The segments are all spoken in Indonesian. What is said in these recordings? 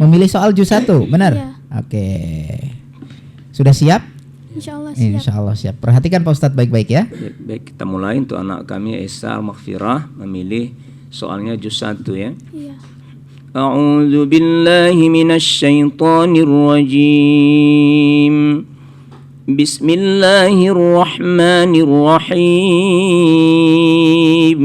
Memilih soal juz 1, benar? Iya. Oke. Sudah siap? Insyaallah siap. Insyaallah siap. Perhatikan Pak Ustadz baik-baik ya. Baik, kita mulai untuk anak kami Esa Al-Maghfirah memilih soalnya juz 1 ya. Iya. A'udzu billahi minasy syaithanir rajim. Bismillahirrahmanirrahim.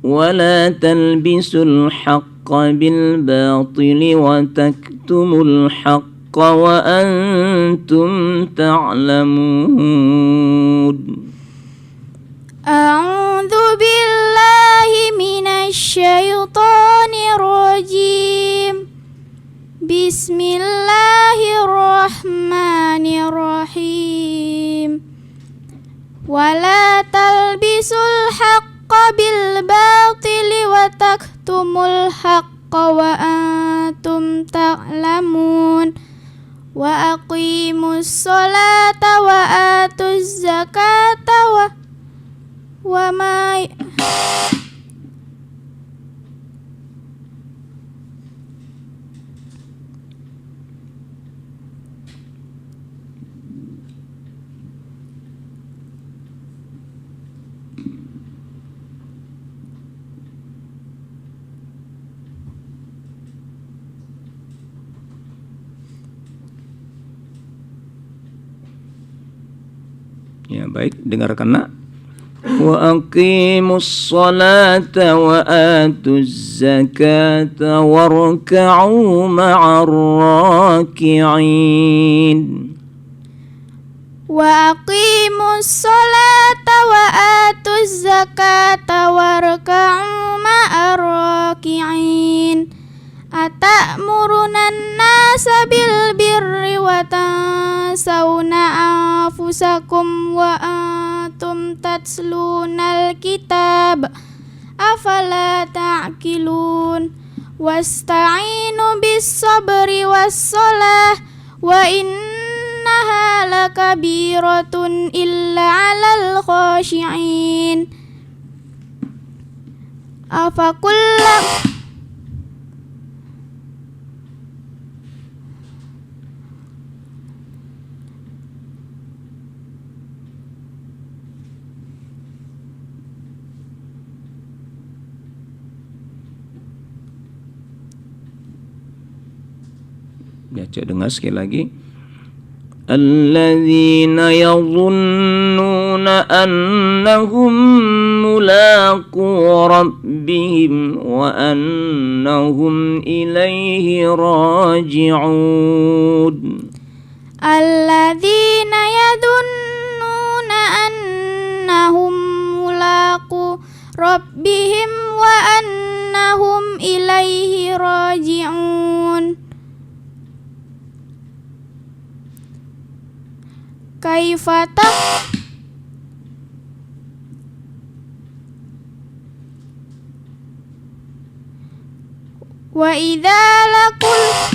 Wala talbisul haqqa bil batili wa taktumul haqqa wa antum ta'lamun. A'udzu billahi minasy syaithanir rajim. Bismillahirrahmanirrahim. Wala talbisul haqqa bil batili wa taktumul haqqa wa antum ta'lamun. Wa aqimus sholata wa atuz zakata wa ma Ya, baik, dengarkan nak. Wa aqimus salata wa atuz zakata warka'u ma'ar raki'in. Wa aqimus sholata wa atuz zakata warka'u ma'ar raki'in. Atamuruna an-nasa bil birri wa tansawna anfusakum wa antum tatlunal kitab afala ta'qilun. Wasta'inu bis sabri was shalah wa innaha lakabiratun illa 'alal khashi'in. Afakullam Ya, coba dengar sekali lagi. Alladzina yadhunnuna annahum mulaqu rabbihim wa annahum ilaihi raji'un. Alladzina yadhunnuna annahum mulaqu rabbihim wa annahum ilaihi raji'un. Kaifata wa idza laqul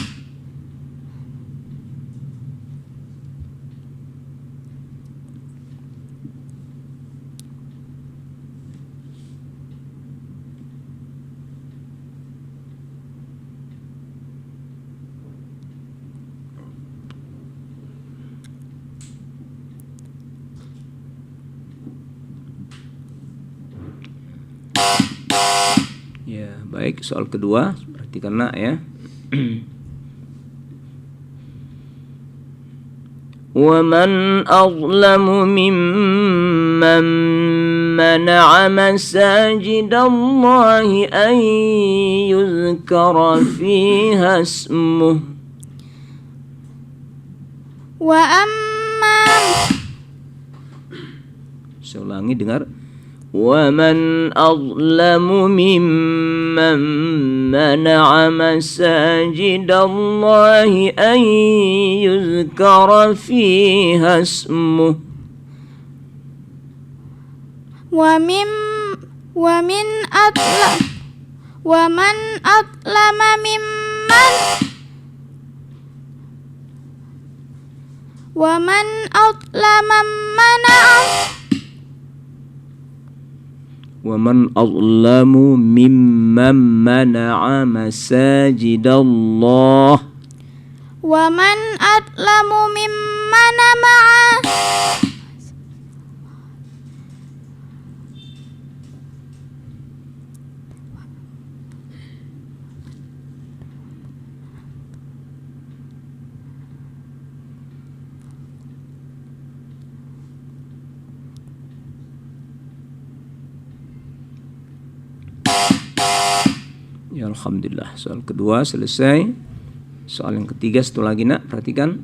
Ya, baik, soal kedua, perhatikan nak ya. Wa man azlamu mimman mana'a masajidallahi an yuzkara fiha ismuh. wa amma Saya ulangi, dengar. وَمَنْ أَظْلَمُ مِمَّنْ مَنَعَ مَسَاجِدَ اللَّهِ أَنْ يُذْكَرَ فِيهَا اسْمُهُ وَمَنْ أَظْلَمَ Wa man azlamu mimman mana'a masajidallah. Wa man adlamu mimman ma'a Ya alhamdulillah. Soal kedua selesai. Soal yang ketiga satu lagi nak, perhatikan.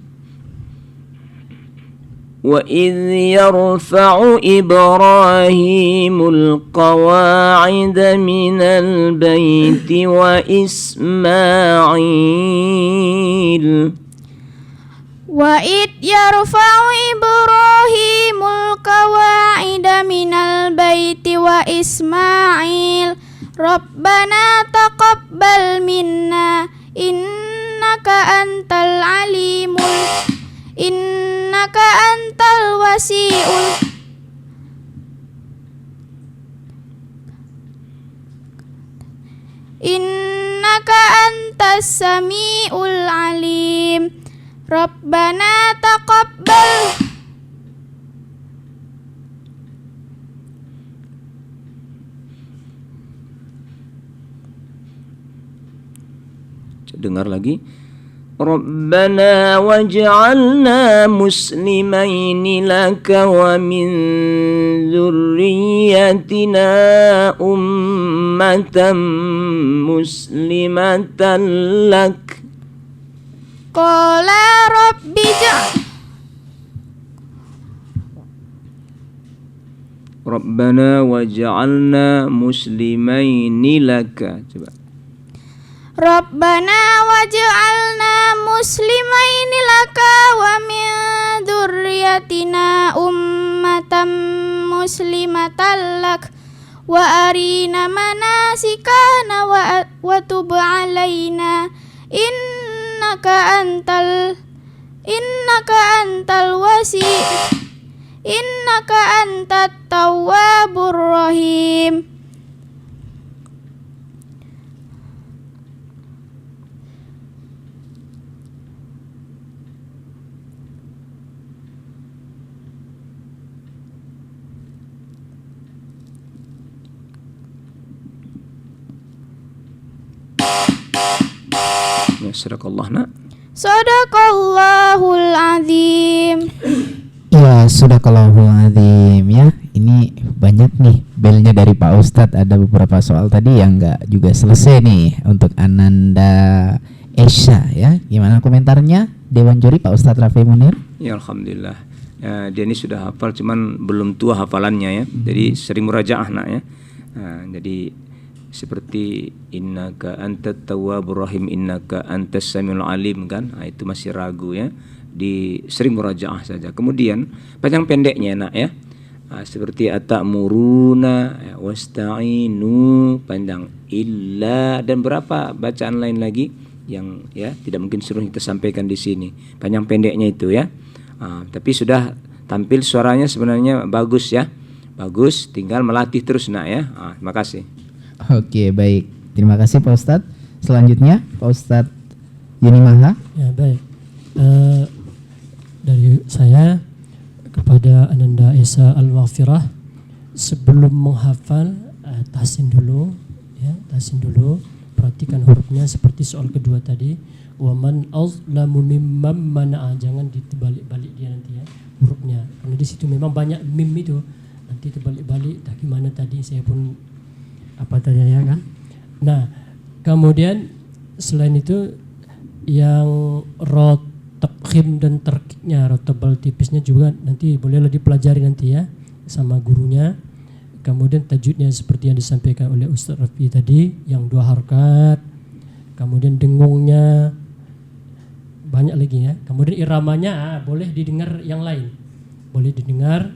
Wa idh yarfa'u Ibrahimul qawa'ida minal baiti wa Ismail. Wa id yarfa'u Ibrahimul qawa'ida minal baiti wa Ismail Rabbana taqabbal minna innaka antal wasi'ul innaka antas sami'ul alim Rabbana taqabbal Dengar lagi. Rabbana waj'alna muslimaini laka wa min dzurriyyatina ummatan muslimatan lak. Qala rabbi Rabbana waj'alna muslimaini laka. Coba. Rabbana waj'alna muslimaini laka wa min dzurriyyatina ummatan muslimatan lak wa arina manasikana wa tub alaina innaka antat tawwabur rahim. Ya, sadaqallah nak. Sadaqallahul azim. Ya, sadaqallahul azim ya. Ini banyak nih belnya dari Pak Ustadz. Ada beberapa soal tadi yang enggak juga selesai nih untuk Ananda Esha ya. Gimana komentarnya Dewan Juri Pak Ustadz Rafi Munir? Ya alhamdulillah. Ya, dia ini sudah hafal cuman belum tua hafalannya ya. Jadi sering murajaah nak ya. Jadi seperti innaka antat tawwabur rahim innaka antas samiul alim kan, itu masih ragu ya, di sering murajaah saja. Kemudian panjang pendeknya nak ya, seperti atamuruna ya, wasta'inu panjang illa, dan berapa bacaan lain lagi yang ya tidak mungkin suruh kita sampaikan di sini, panjang pendeknya itu ya. Tapi sudah tampil suaranya sebenarnya bagus ya, bagus, tinggal melatih terus nak ya. Terima kasih. Oke, baik. Terima kasih Pak Ustadz. Selanjutnya Pak Ustadz Yuni Maha. Ya, baik. Dari saya kepada Ananda Esa Al-Maghfirah, sebelum menghafal tahsin dulu ya, tahsin dulu, perhatikan hurufnya seperti soal kedua tadi. Wa man azlamu mimman mana'a, jangan dibalik-balik dia nanti ya hurufnya. Karena di situ memang banyak mim itu. Nanti terbalik-balik, tak gimana tadi saya pun apa tadi ya kan. Nah, kemudian selain itu yang rot tafkhim dan terkiknya, rot tebal tipisnya juga nanti bolehlah dipelajari nanti ya sama gurunya. Kemudian tajwidnya seperti yang disampaikan oleh Ustaz Rafi tadi, yang 2 harakat. Kemudian dengungnya banyak lagi ya. Kemudian iramanya boleh didengar yang lain, boleh didengar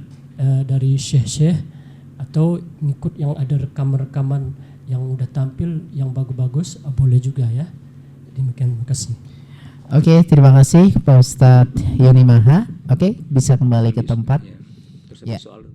dari syekh-syekh atau ngikut yang ada rekaman-rekaman yang udah tampil yang bagus-bagus, boleh juga ya. Demikian, terima kasih. Oke, terima kasih Pak Ustadz Yuni Maha. Oke, bisa kembali ke tempat. Terus Ya. soal